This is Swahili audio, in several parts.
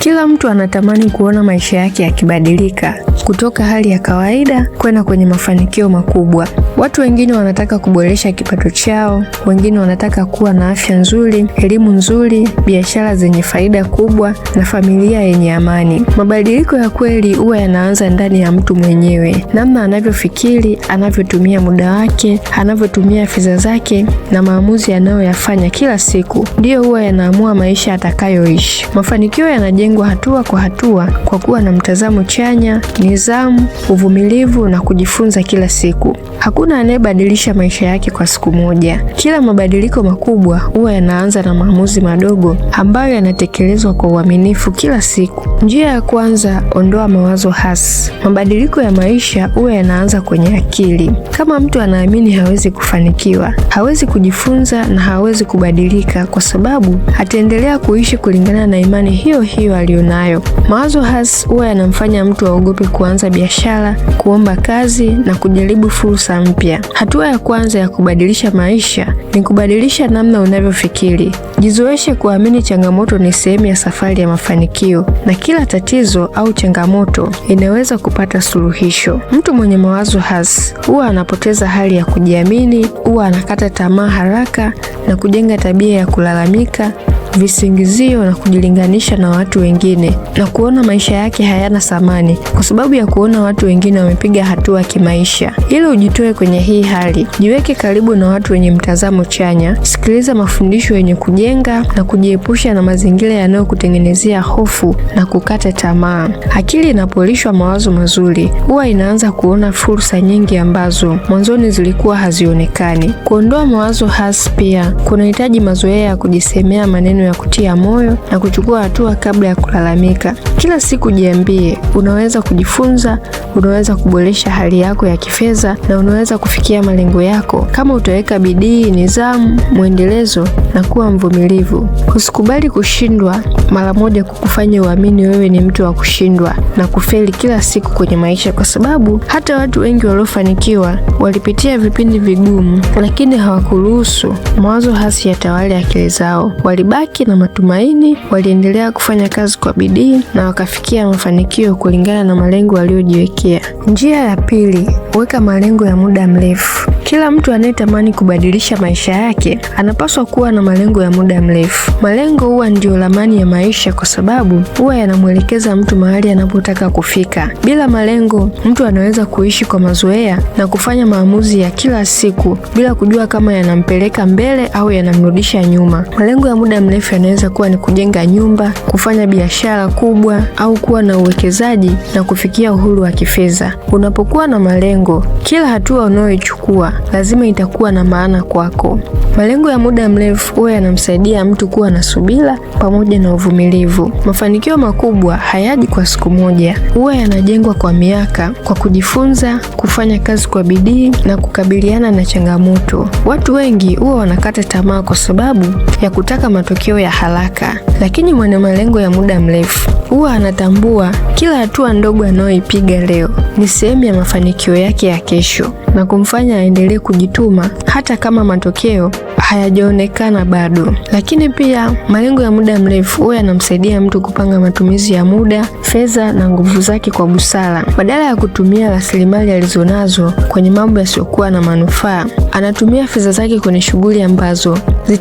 Kila mtu anatamani kuona maisha yake yakibadilika kutoka hali ya kawaida kwenda kwenye mafanikio makubwa. Watu wengine wanataka kuboresha kipato chao, wengine wanataka kuwa na afya nzuri, elimu nzuri, biashara zenye faida kubwa na familia yenye amani. Mabadiliko ya kweli huwa yanaanza ndani ya mtu mwenyewe, namna anavyofikiri, anavyotumia muda wake, anavyotumia fedha zake na maamuzi anayoyafanya kila siku ndiyo huwa yanaamua maisha atakayoishi. Mafanikio yanajengwa hatua kwa hatua kwa kuwa na mtazamo chanya, nidhamu, uvumilivu na kujifunza kila siku. Hakuna anayebadilisha maisha yake kwa siku moja. Kila mabadiliko makubwa huwa yanaanza na maamuzi madogo ambayo yanatekelezwa kwa uaminifu kila siku. Njia ya kwanza, ondoa mawazo hasi. Mabadiliko ya maisha huwa yanaanza kwenye akili. Kama mtu anaamini hawezi kufanikiwa, hawezi kujifunza na hawezi kubadilika, kwa sababu ataendelea kuishi kulingana na imani hiyo hiyo aliyonayo. Mawazo hasi huwa yanamfanya mtu aogope kuanza biashara, kuomba kazi na kujaribu fursa mpya. Hatua ya kwanza ya kubadilisha maisha ni kubadilisha namna unavyofikiri. Jizoeshe kuamini changamoto ni sehemu ya safari ya mafanikio na kila tatizo au changamoto inaweza kupata suluhisho. Mtu mwenye mawazo hasi huwa anapoteza hali ya kujiamini, huwa anakata tamaa haraka na kujenga tabia ya kulalamika, visingizio na kujilinganisha na watu wengine na kuona maisha yake hayana thamani kwa sababu ya kuona watu wengine wamepiga hatua kimaisha. Ili ujitoe kwenye hii hali, jiweke karibu na watu wenye mtazamo chanya, sikiliza mafundisho yenye kujenga na kujiepusha na mazingira yanayokutengenezea hofu na kukata tamaa. Akili inapolishwa mawazo mazuri, huwa inaanza kuona fursa nyingi ambazo mwanzoni zilikuwa hazionekani. Kuondoa mawazo hasi pia kunahitaji mazoea ya kujisemea maneno ya kutia moyo na kuchukua hatua kabla ya kulalamika. Kila siku jiambie, unaweza kujifunza, unaweza kuboresha hali yako ya kifedha na unaweza kufikia malengo yako kama utaweka bidii, nidhamu, mwendelezo na kuwa mvumilivu. Usikubali kushindwa mara moja kukufanya uamini wewe ni mtu wa kushindwa na kufeli kila siku kwenye maisha, kwa sababu hata watu wengi waliofanikiwa walipitia vipindi vigumu, lakini hawakuruhusu mawazo hasi yatawale akili zao. Walibaki na matumaini, waliendelea kufanya kazi kwa bidii na wakafikia mafanikio kulingana na malengo waliojiwekea. Njia ya pili, weka malengo ya muda mrefu. Kila mtu anayetamani kubadilisha maisha yake anapaswa kuwa na malengo ya muda mrefu. Malengo huwa ndio ramani ya maisha, kwa sababu huwa yanamwelekeza mtu mahali anapotaka kufika. Bila malengo, mtu anaweza kuishi kwa mazoea na kufanya maamuzi ya kila siku bila kujua kama yanampeleka mbele au yanamrudisha nyuma. Malengo ya muda mrefu yanaweza kuwa ni kujenga nyumba, kufanya biashara kubwa au kuwa na uwekezaji na kufikia uhuru wa kifedha. Unapokuwa na malengo, kila hatua unayoichukua lazima itakuwa na maana kwako. Malengo ya muda mrefu huwa yanamsaidia mtu kuwa na subira pamoja na uvumilivu. Mafanikio makubwa hayaji kwa siku moja, huwa yanajengwa kwa miaka, kwa kujifunza, kufanya kazi kwa bidii na kukabiliana na changamoto. Watu wengi huwa wanakata tamaa kwa sababu ya kutaka matokeo ya haraka, lakini mwenye malengo ya muda mrefu huwa anatambua kila hatua ndogo anayoipiga leo ni sehemu ya mafanikio yake ya kesho na kumfanya aendelee kujituma hata kama matokeo hayajaonekana bado. Lakini pia malengo ya muda mrefu huwa yanamsaidia mtu kupanga matumizi ya muda, fedha na nguvu zake kwa busara. Badala ya kutumia rasilimali alizonazo kwenye mambo yasiyokuwa na manufaa, anatumia fedha zake kwenye shughuli ambazo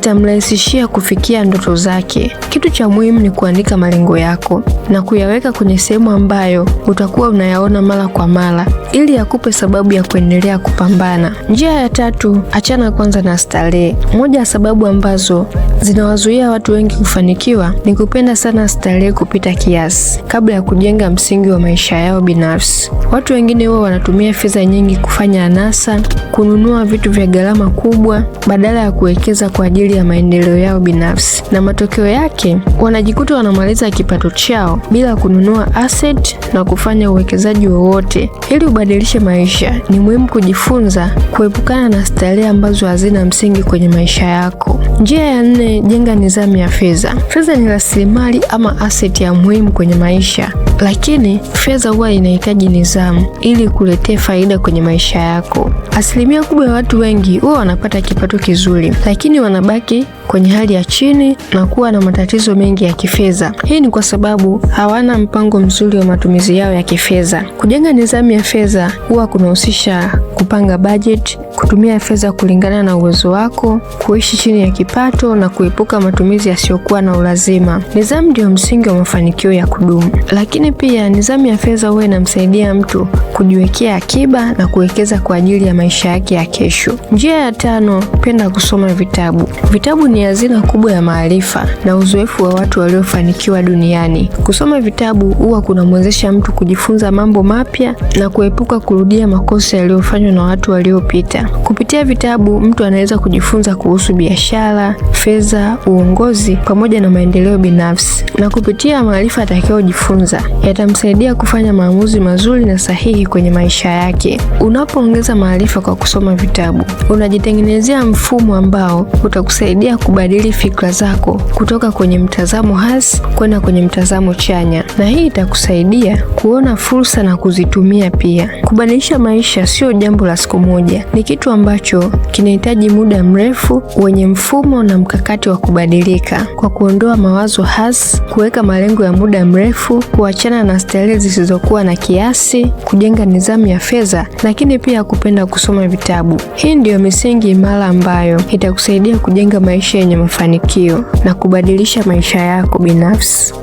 zitamrahisishia kufikia ndoto zake. Kitu cha muhimu ni kuandika malengo yako na kuyaweka kwenye sehemu ambayo utakuwa unayaona mara kwa mara ili yakupe sababu ya kuendelea kupambana. Njia ya tatu, achana kwanza na starehe. Moja ya sababu ambazo zinawazuia watu wengi kufanikiwa ni kupenda sana starehe kupita kiasi kabla ya kujenga msingi wa maisha yao binafsi. Watu wengine huwa wanatumia fedha nyingi kufanya anasa, kununua vitu vya gharama kubwa badala ya kuwekeza kwa ajili ya maendeleo yao binafsi, na matokeo yake wanajikuta wanamaliza kipato chao bila kununua asset na kufanya uwekezaji wowote. Ili ubadilishe maisha, ni muhimu kujifunza kuepukana na starehe ambazo hazina msingi kwenye maisha yako. Njia ya nne, jenga nidhamu ya fedha. Fedha ni rasilimali ama asset ya muhimu kwenye maisha, lakini fedha huwa inahitaji nidhamu ili kuletea faida kwenye maisha yako. Asilimia kubwa ya watu wengi huwa wanapata kipato kizuri, lakini wana wanabaki kwenye hali ya chini na kuwa na matatizo mengi ya kifedha. Hii ni kwa sababu hawana mpango mzuri wa matumizi yao ya kifedha. Kujenga nidhamu ya fedha huwa kunahusisha kupanga budget, kutumia fedha kulingana na uwezo wako, kuishi chini ya kipato na kuepuka matumizi yasiyokuwa na ulazima. Nidhamu ndio msingi wa mafanikio ya kudumu. Lakini pia nidhamu ya fedha huwa inamsaidia mtu kujiwekea akiba na kuwekeza kwa ajili ya maisha yake ya kesho. Njia ya 5, penda kusoma vitabu. Vitabu ni hazina kubwa ya maarifa na uzoefu wa watu waliofanikiwa duniani. Kusoma vitabu huwa kunamwezesha mtu kujifunza mambo mapya na kuepuka kurudia makosa yaliyofanywa na watu waliopita. Kupitia vitabu, mtu anaweza kujifunza kuhusu biashara, fedha, uongozi pamoja na maendeleo binafsi. Na kupitia maarifa atakayojifunza, yatamsaidia kufanya maamuzi mazuri na sahihi kwenye maisha yake. Unapoongeza maarifa kwa kusoma vitabu, unajitengenezea mfumo ambao utakusaidia kubadili fikra zako kutoka kwenye mtazamo hasi kwenda kwenye mtazamo chanya. Na hii itakusaidia kuona fursa na kuzitumia pia. Kubadilisha maisha sio jambo la siku moja. Ni kitu ambacho kinahitaji muda mrefu wenye mfumo na mkakati wa kubadilika. Kwa kuondoa mawazo hasi, kuweka malengo ya muda mrefu, kuachana na starehe zisizokuwa na kiasi, kujenga nidhamu ya fedha, lakini pia kupenda kusoma vitabu. Hii ndiyo misingi imara ambayo itakusaidia kujenga maisha yenye mafanikio na kubadilisha maisha yako binafsi.